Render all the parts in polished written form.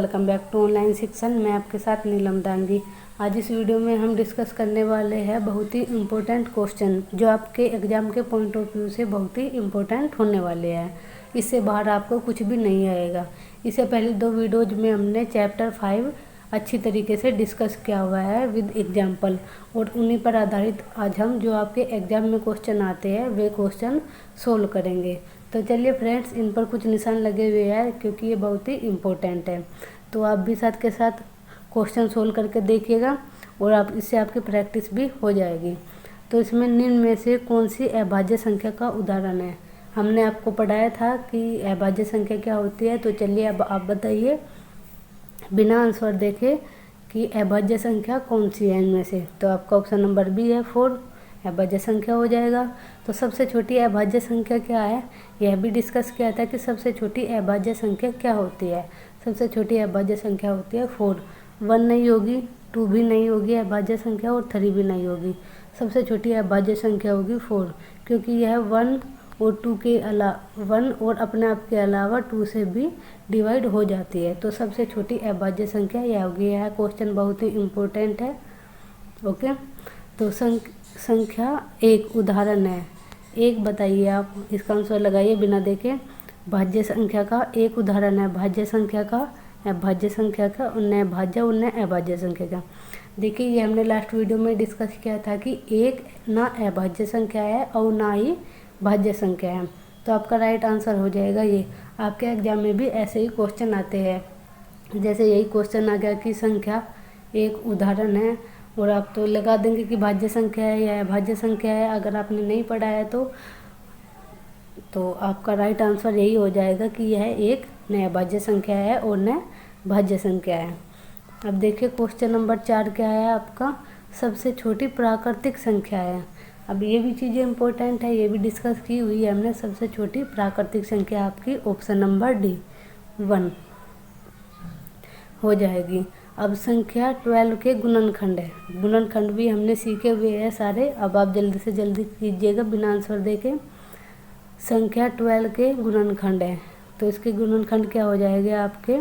Welcome back to online शिक्षण। मैं आपके साथ नीलम दांगी। आज इस वीडियो में हम डिस्कस करने वाले हैं बहुत ही इम्पोर्टेंट क्वेश्चन जो आपके एग्जाम के पॉइंट ऑफ व्यू से बहुत ही इम्पोर्टेंट होने वाले हैं। इससे बाहर आपको कुछ भी नहीं आएगा। इससे पहले 2 वीडियोज में हमने चैप्टर 5 अच्छी तरीके से डिस्कस किया हुआ है विद एग्जाम्पल, और उन्हीं पर आधारित आज हम जो आपके एग्जाम में क्वेश्चन आते हैं वे क्वेश्चन सोल्व करेंगे। तो चलिए फ्रेंड्स, इन पर कुछ निशान लगे हुए हैं क्योंकि ये बहुत ही इम्पोर्टेंट है। तो आप भी साथ के साथ क्वेश्चन सोल्व करके देखिएगा और आप इससे आपकी प्रैक्टिस भी हो जाएगी। तो इसमें निम्न में से कौन सी अभाज्य संख्या का उदाहरण है? हमने आपको पढ़ाया था कि अभाज्य संख्या क्या होती है। तो चलिए अब आप बताइए बिना आंसर देखे कि अभाज्य संख्या कौन सी है इनमें से। तो आपका ऑप्शन नंबर बी है 4 अभाज्य संख्या हो जाएगा। तो सबसे छोटी अभाज्य संख्या क्या है, यह भी डिस्कस किया था कि सबसे छोटी अभाज्य संख्या क्या होती है। सबसे छोटी अभाज्य संख्या होती है 4। 1 नहीं होगी, 2 भी नहीं होगी अभाज्य संख्या, और 3 भी नहीं होगी। सबसे छोटी अभाज्य संख्या होगी 4, क्योंकि यह 1 और 2 के अलावा 1 और अपने आप के अलावा 2 से भी डिवाइड हो जाती है। तो सबसे छोटी अभाज्य संख्या यह होगी। यह क्वेश्चन बहुत ही इम्पोर्टेंट है। ओके, तो संख्या 1 उदाहरण है। 1 बताइए, आप इसका आंसर लगाइए बिना देखे। भाज्य संख्या का एक उदाहरण है, भाज्य संख्या का, अभाज्य संख्या का, उन्नय भाज्य उन्नय अभाज्य संख्या का। देखिए ये हमने लास्ट वीडियो में डिस्कस किया था कि 1 ना अभाज्य संख्या है और ना ही भाज्य संख्या है। तो आपका राइट आंसर हो जाएगा ये। आपके एग्जाम में भी ऐसे ही क्वेश्चन आते हैं। जैसे यही क्वेश्चन आ गया कि संख्या 1 उदाहरण है, और आप तो लगा देंगे कि भाज्य संख्या है या अभाज्य संख्या है। अगर आपने नहीं पढ़ा है तो आपका राइट आंसर यही हो जाएगा कि यह एक न अभाज्य संख्या है और न भाज्य संख्या है। अब देखिए क्वेश्चन नंबर 4 क्या है आपका, सबसे छोटी प्राकृतिक संख्या है। अब ये भी चीज़ें इंपॉर्टेंट है, ये भी डिस्कस की हुई है हमने। सबसे छोटी प्राकृतिक संख्या आपकी ऑप्शन नंबर डी 1 हो जाएगी। अब संख्या 12 के गुणनखंड है। गुणनखंड भी हमने सीखे हुए हैं सारे। अब आप जल्दी से जल्दी कीजिएगा बिना आंसर देके। संख्या 12 के गुणनखंड है, तो इसके गुणनखंड क्या हो जाएंगे आपके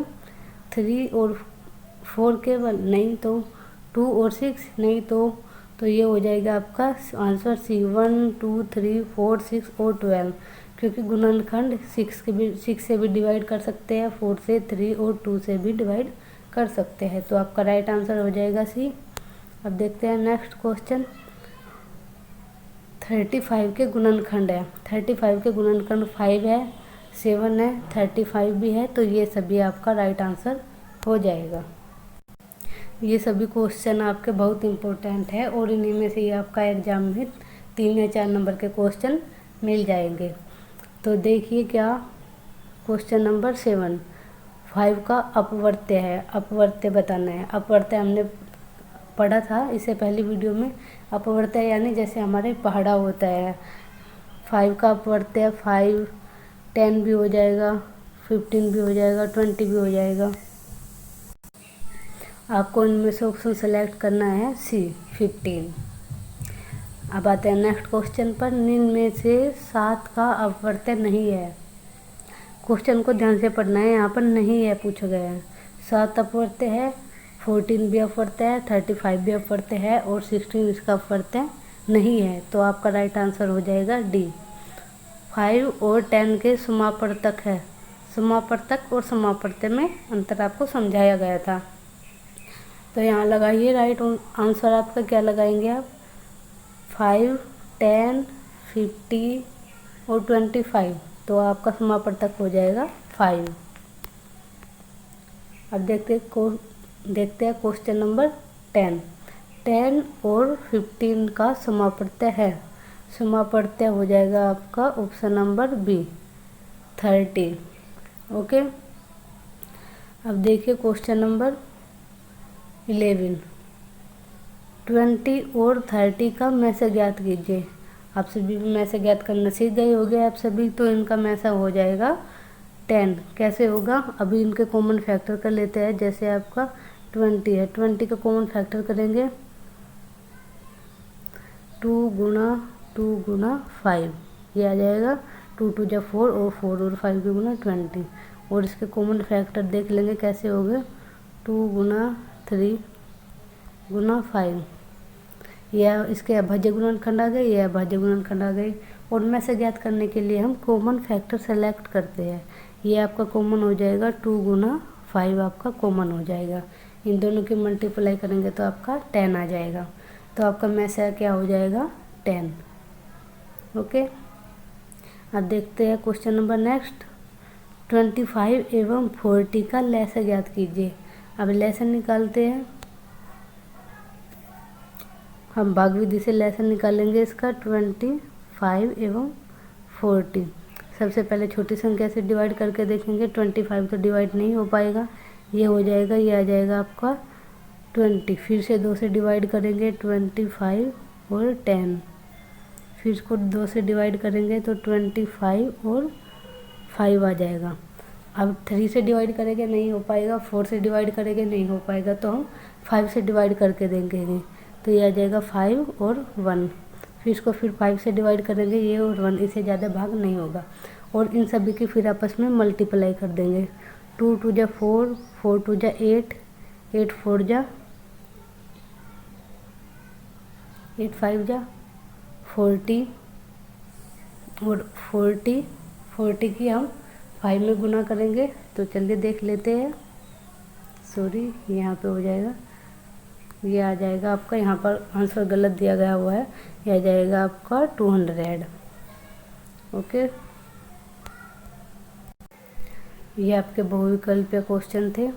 3 और 4 के नहीं, तो 2 और 6 नहीं, तो ये हो जाएगा आपका आंसर सी 1 2 3 4 6 और 12, क्योंकि गुणनखंड 6 से भी डिवाइड कर सकते हैं, 4 से, 3 और 2 से भी डिवाइड कर सकते हैं। तो आपका राइट आंसर हो जाएगा सी। अब देखते हैं नेक्स्ट क्वेश्चन। 35 के गुणनखंड है। 35 के गुणनखंड 5 है, 7 है, 35 भी है। तो ये सभी आपका राइट आंसर हो जाएगा। ये सभी क्वेश्चन आपके बहुत इम्पोर्टेंट है और इन्हीं में से ही आपका एग्जाम में 3 या 4 नंबर के क्वेश्चन मिल जाएंगे। तो देखिए क्या क्वेश्चन नंबर 7, 5 का अपवर्त्य है। अपवर्त्य बताना है। अपवर्त्य हमने पढ़ा था इससे पहली वीडियो में। अपवर्त्य यानी जैसे हमारे पहाड़ा होता है। 5 का अपवर्त्य 5, 10 भी हो जाएगा, 15 भी हो जाएगा, 20 भी हो जाएगा। आपको इनमें से ऑप्शन सेलेक्ट करना है सी 15। अब आते हैं नेक्स्ट क्वेश्चन पर। निम्न में से 7 का अपवर्त्य नहीं है। क्वेश्चन को ध्यान से पढ़ना है, यहाँ पर नहीं है पूछा गया है। 7 अपवर्त्य है, 14 भी अपवर्त्य है, 35 भी अपवर्त्य है और 16 इसका अपवर्त्य नहीं है। तो आपका राइट आंसर हो जाएगा डी। 5 और 10 के समापवर्तक है। समापवर्तक और समापवर्त्य में अंतर आपको समझाया गया था। तो यहाँ लगाइए राइट आंसर आपका क्या लगाएंगे आप, 5, 10, 50 और 25। तो आपका समापवर्तक हो जाएगा 5। अब देखते हैं क्वेश्चन नंबर 10। 10 और 15 का समापवर्त्य है। समापवर्त्य हो जाएगा आपका ऑप्शन नंबर बी 30। ओके, अब देखिए क्वेश्चन नंबर 11। 20 और 30 का में से ज्ञात कीजिए। आप सभी में से ज्ञात करना सीख गए हो गए आप सभी। तो इनका में से हो जाएगा 10। कैसे होगा, अभी इनके कॉमन फैक्टर कर लेते हैं। जैसे आपका 20 है, 20 का कॉमन फैक्टर करेंगे 2 गुना 5, ये आ जाएगा 2 2 जा 4 और 4 और 5 के गुना 20। और इसके कॉमन फैक्टर देख लेंगे कैसे हो गए। 2 गुना 3 गुना 5, यह इसके अभाज्य गुणनखंड आ गए, यह अभाज्य गुणनखंड आ गए। और में से ज्ञात करने के लिए हम कॉमन फैक्टर सेलेक्ट करते हैं। ये आपका कॉमन हो जाएगा 2 गुना 5 आपका कॉमन हो जाएगा। इन दोनों की मल्टीप्लाई करेंगे तो आपका 10 आ जाएगा। तो आपका में से क्या हो जाएगा 10। ओके, अब देखते हैं क्वेश्चन नंबर नेक्स्ट। 25 एवं 40 का लसागु ज्ञात कीजिए। अब लसागु निकालते हैं, हम भाग विधि से लसागु निकालेंगे इसका। 25 एवं 40 सबसे पहले छोटी संख्या से डिवाइड करके देखेंगे। 25 तो डिवाइड नहीं हो पाएगा, ये हो जाएगा, ये आ जाएगा आपका 20। फिर से 2 से डिवाइड करेंगे 25 और 10, फिर इसको 2 से डिवाइड करेंगे तो 25 और 5 आ जाएगा। अब 3 से डिवाइड करेंगे नहीं हो पाएगा, 4 से डिवाइड करेंगे नहीं हो पाएगा, तो हम 5 से डिवाइड करके देंगे, तो ये आ जाएगा 5 और 1। फिर इसको फिर 5 से डिवाइड करेंगे, ये और 1, इससे ज़्यादा भाग नहीं होगा। और इन सभी की फिर आपस में मल्टीप्लाई कर देंगे। 2 2 जा 4, 4 2 जा 8, 8 4 जा 8 5 जा 40, और 40 की हम 5 में गुना करेंगे। तो चलिए देख लेते हैं। सॉरी, यहाँ पे हो जाएगा, ये आ जाएगा आपका, यहाँ पर आंसर गलत दिया गया हुआ है, ये आ जाएगा आपका 200। ओके, ये आपके बहुविकल्पीय क्वेश्चन थे,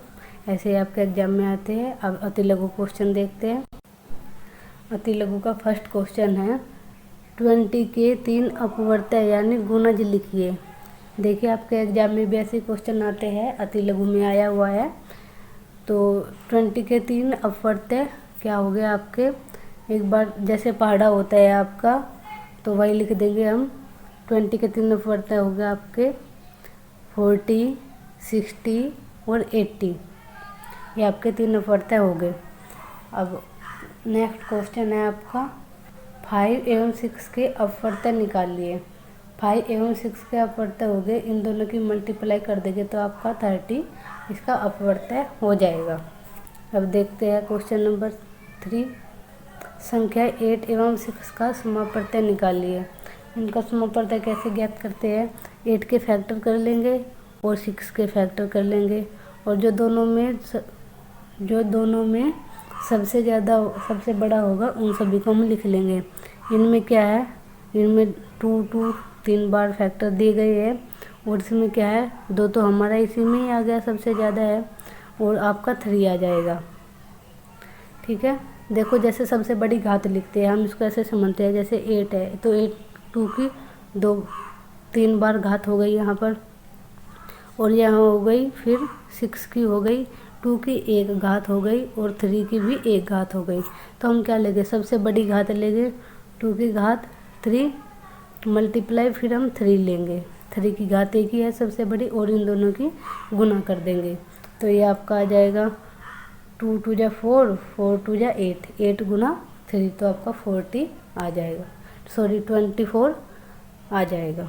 ऐसे ही आपके एग्जाम में आते हैं। अब अति लघु क्वेश्चन देखते हैं। अति लघु का फर्स्ट क्वेश्चन है 20 के 3 अपवर्त्य यानी गुणज लिखिए। देखिए आपके एग्जाम में भी ऐसे क्वेश्चन आते हैं, अति लघु में आया हुआ है। तो 20 के 3 अपवर्त्य क्या हो गया आपके, एक बार जैसे पहाड़ा होता है आपका, तो वही लिख देंगे हम। 20 के 3 अपवर्त्य हो गया आपके 40, 60 और 80, ये आपके 3 अपवर्त्य हो गए। अब नेक्स्ट क्वेश्चन है आपका 5 एवं 6 के अपवर्त्य निकालिए। 5 एवं 6 के अपवर्त्य हो गए, इन दोनों की मल्टीप्लाई कर देंगे तो आपका 30 इसका अपवर्त्य हो जाएगा। अब देखते हैं क्वेश्चन नंबर 3। संख्या 8 एवं 6 का समापवर्त्य निकालिए। इनका समापवर्त्य कैसे ज्ञात करते हैं, 8 के फैक्टर कर लेंगे और 6 के फैक्टर कर लेंगे, और जो दोनों में सबसे बड़ा होगा उन सभी को हम लिख लेंगे। इनमें क्या है, इनमें 2 3 बार फैक्टर दिए गए हैं, और इसमें क्या है 2 तो हमारा इसी में ही आ गया, सबसे ज़्यादा है, और आपका 3 आ जाएगा। ठीक है, देखो जैसे सबसे बड़ी घात लिखते हैं हम, इसको ऐसे समझते हैं, जैसे 8 है तो 2 की 3 बार घात हो गई यहाँ पर, और यहाँ हो गई, फिर 6 की हो गई, 2 की 1 घात हो गई, और 3 की भी 1 घात हो गई। तो हम क्या लेंगे, सबसे बड़ी घात लेंगे, 2 की घात 3 मल्टीप्लाई, फिर हम 3 लेंगे, 3 की घात 1 ही है सबसे बड़ी, और इन दोनों की गुना कर देंगे। तो ये आपका आ जाएगा 2 2 जा 4, 4 2 जा 8, 8 गुना 3, तो आपका 40 आ जाएगा, सॉरी 24 आ जाएगा।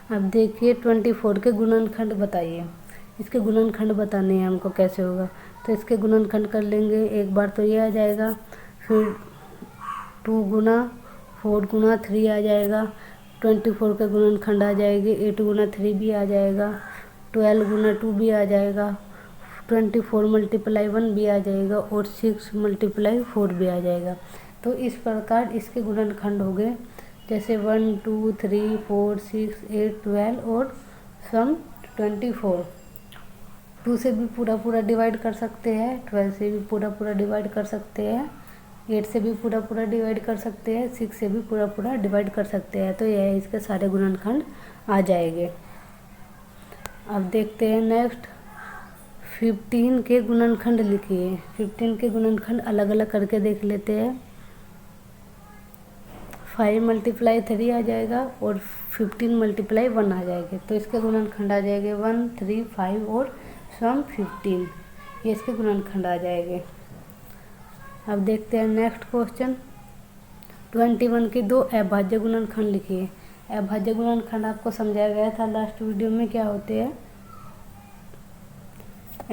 अब देखिए 24 के गुणनखंड बताइए। इसके गुणनखंड बताने हैं हमको, कैसे होगा, तो इसके गुणनखंड कर लेंगे। एक बार तो ये आ जाएगा, फिर 2 गुना 4 गुना 3 आ जाएगा, 24 के गुणनखंड आ जाएंगे, 8 गुना 3 भी आ जाएगा, 12 गुना 2 भी आ जाएगा, 24 मल्टीप्लाई 1 भी आ जाएगा, और 6 मल्टीप्लाई 4 भी आ जाएगा। तो इस प्रकार इसके गुणनखंड हो गए, जैसे 1 2 3 4 6 8 12 और सम 24। 2 से भी पूरा डिवाइड कर सकते हैं, 12 से भी पूरा डिवाइड कर सकते हैं, 8 से भी पूरा डिवाइड कर सकते हैं, 6 से भी पूरा डिवाइड कर सकते हैं। तो यह इसके सारे गुणनखंड आ जाएंगे। अब देखते हैं नेक्स्ट 15 के गुणनखंड लिखिए। 15 के गुणनखंड अलग अलग करके देख लेते हैं। 5 मल्टीप्लाई 3 आ जाएगा, और 15 मल्टीप्लाई 1 आ जाएगा, तो इसके गुणनखंड आ जाएंगे 1 3 5 और सम 15, ये इसके गुणनखंड आ जाएंगे। अब देखते हैं नेक्स्ट क्वेश्चन 21 के 2 अभाज्य गुणनखंड लिखिए। अभाज्य गुणनखंड आपको समझाया गया था लास्ट वीडियो में क्या होते हैं।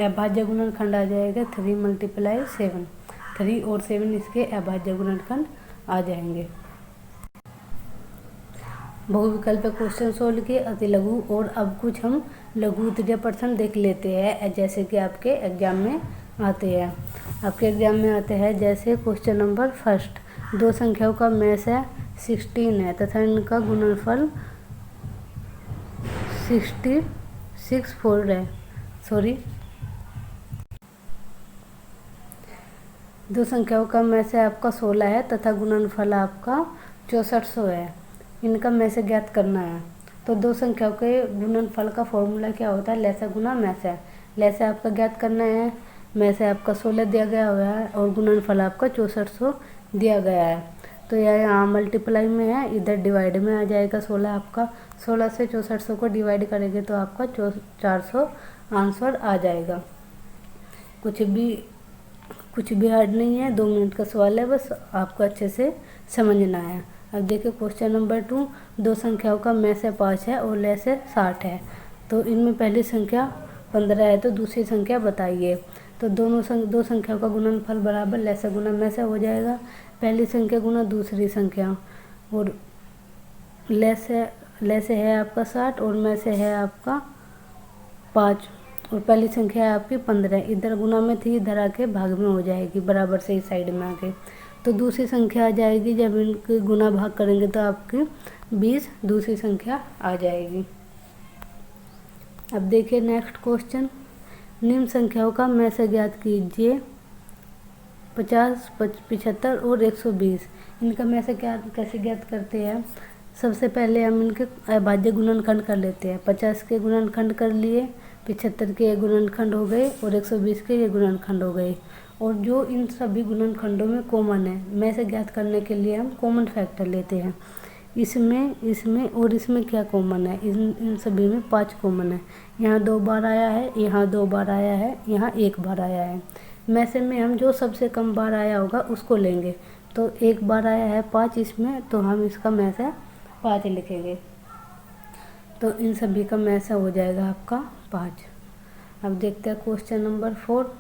अभाज्य गुणनखंड आ जाएगा 3 × 7, 3 और 7 इसके अभाज्य गुणनखंड आ जाएंगे। बहुविकल्प क्वेश्चन सोल्व किए अति लघु, और अब कुछ हम लघु उत्तरीय प्रश्न देख लेते हैं जैसे कि आपके एग्जाम में आते हैं। आपके एग्जाम में आते हैं जैसे क्वेश्चन नंबर फर्स्ट, दो संख्याओं का मेष है 16 है तथा इनका गुणनफल 64 है। दो संख्याओं का मेष है आपका 16 है तथा गुणनफल आपका 6400 है। इनका मेष ज्ञात करना है। तो दो संख्याओं के गुणनफल का फॉर्मूला क्या होता है, लैसा गुना मैसा। लैसा आपका ज्ञात करना है, मैसा आपका 16 दिया गया हुआ है और गुणनफल आपका 6400 दिया गया है। तो यह यहाँ मल्टीप्लाई में है, इधर डिवाइड में आ जाएगा 16 आपका। 16 से 6400 को डिवाइड करेंगे तो आपका 400 आंसर आ जाएगा। कुछ भी हार्ड नहीं है, 2 मिनट का सवाल है, बस आपको अच्छे से समझना है। अब देखिए क्वेश्चन नंबर 2, दो संख्याओं का मेष है 5 है और लैस है 60 है। तो इनमें पहली संख्या 15 है तो दूसरी संख्या बताइए। तो दो संख्याओं का गुणनफल बराबर लैसा गुना मैसा हो जाएगा। पहली संख्या गुना दूसरी संख्या, और लैस है आपका 60 और मैसे है आपका 5, और पहली संख्या है आपकी 15। इधर गुना में थी, इधर आके भाग में हो जाएगी बराबर से इस साइड में आके। तो दूसरी संख्या आ जाएगी, जब इनके गुना भाग करेंगे तो आपकी 20 दूसरी संख्या आ जाएगी। अब देखिए नेक्स्ट क्वेश्चन, निम्न संख्याओं का मेष ज्ञात कीजिए 50, 75 और 120। इनका मेष कैसे ज्ञात करते हैं। सबसे पहले हम इनके अभाज्य गुणनखंड कर लेते हैं। 50 के गुणनखंड कर लिए, 75 के गुणनखंड हो गए और 120 के ये गुणनखंड हो गए। और जो इन सभी गुणनखंडों में कॉमन है, मेष ज्ञात करने के लिए हम कॉमन फैक्टर लेते हैं। इसमें और इसमें क्या कॉमन है, इन सभी में 5 कॉमन है। यहाँ 2 बार आया है, यहाँ 2 बार आया है, यहाँ 1 बार आया है। मेष में हम जो सबसे कम बार आया होगा उसको लेंगे। तो 1 बार आया है 5 इसमें, तो हम इसका मेष 5 लिखेंगे। तो इन सभी का मेष हो जाएगा आपका 5। अब देखते हैं क्वेश्चन नंबर 4,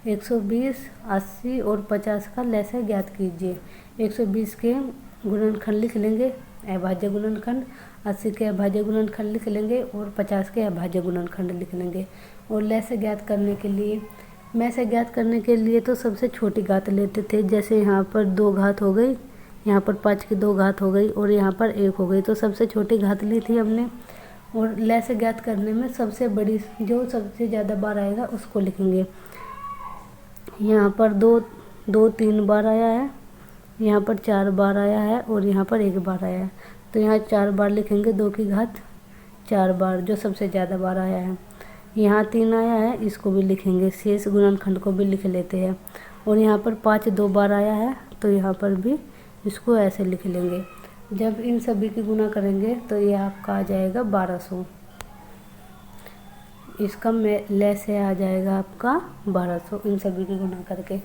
120, 80 और 50 का लैसा ज्ञात कीजिए। 120 के गुणनखंड लिख लेंगे अभाज्य गुणनखंड, 80 के अभाज्य गुणनखंड लिख लेंगे और 50 के अभाज्य गुणनखंड लिख लेंगे। और लैसा ज्ञात करने के लिए, मैसे ज्ञात करने के लिए तो सबसे छोटी घात लेते थे। जैसे यहाँ पर 2 घात हो गई, यहाँ पर 5 की 2 घात हो गई और यहाँ पर 1 हो गई, तो सबसे छोटी घात ली थी हमने। और लैसा ज्ञात करने में सबसे बड़ी, जो सबसे ज़्यादा बार आएगा उसको लिखेंगे। यहाँ पर 3 बार आया है, यहाँ पर 4 बार आया है और यहाँ पर 1 बार आया है। तो यहाँ 4 बार लिखेंगे, 2 की घात 4 बार, जो सबसे ज़्यादा बार आया है। यहाँ 3 आया है, इसको भी लिखेंगे, शेष गुणनखंड को भी लिख लेते हैं। और यहाँ पर 5 2 बार आया है, तो यहाँ पर भी इसको ऐसे लिख लेंगे। जब इन सभी की गुना करेंगे तो ये आपका आ जाएगा 1200। इसका लैस है आ जाएगा आपका 1200 इन सभी की गुना करके।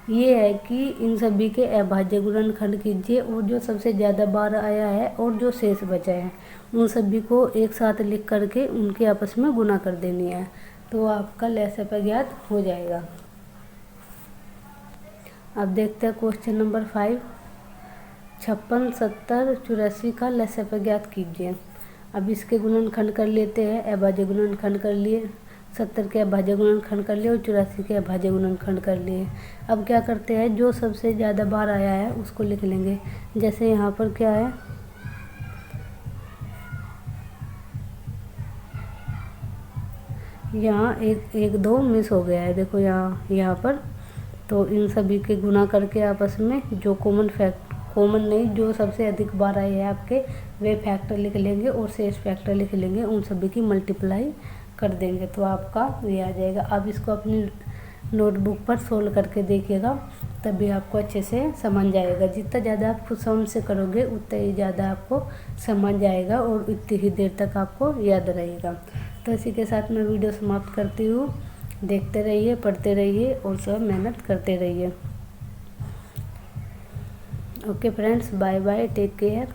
ये है कि इन सभी के अभाज्य गुणनखंड कीजिए और जो सबसे ज़्यादा बार आया है और जो शेष बचा है उन सभी को एक साथ लिख करके उनके आपस में गुना कर देनी है, तो आपका लैसा पे ज्ञात हो जाएगा। अब देखते हैं क्वेश्चन नंबर 5, 56, 70, 84 का लैसा पे ज्ञात कीजिए। अब इसके गुणनखंड कर लेते हैं, अभाज्य गुणनखंड कर लिए, 70 के अभाज्य गुणनखंड कर लिए और 84 के अभाज्य गुणनखंड कर लिए। अब क्या करते हैं, जो सबसे ज़्यादा बार आया है उसको लिख लेंगे। जैसे यहाँ पर क्या है, यहाँ 1 2 मिस हो गया है, देखो यहाँ पर। तो इन सभी के गुना करके आपस में जो कॉमन नहीं, जो सबसे अधिक बार आए हैं आपके, वे फैक्टर लिख लेंगे और शेष फैक्टर लिख लेंगे, उन सभी की मल्टीप्लाई कर देंगे, तो आपका ये आ जाएगा। अब इसको अपनी नोटबुक पर सोल्व करके देखिएगा, तभी आपको अच्छे से समझ जाएगा। जितना ज़्यादा आप खुद समझ से करोगे उतना ही ज़्यादा आपको समझ जाएगा और उतनी ही देर तक आपको याद रहेगा। तो इसी के साथ मैं वीडियो समाप्त करती हूँ। देखते रहिए, पढ़ते रहिए और सब मेहनत करते रहिए। Okay friends, bye bye, take care.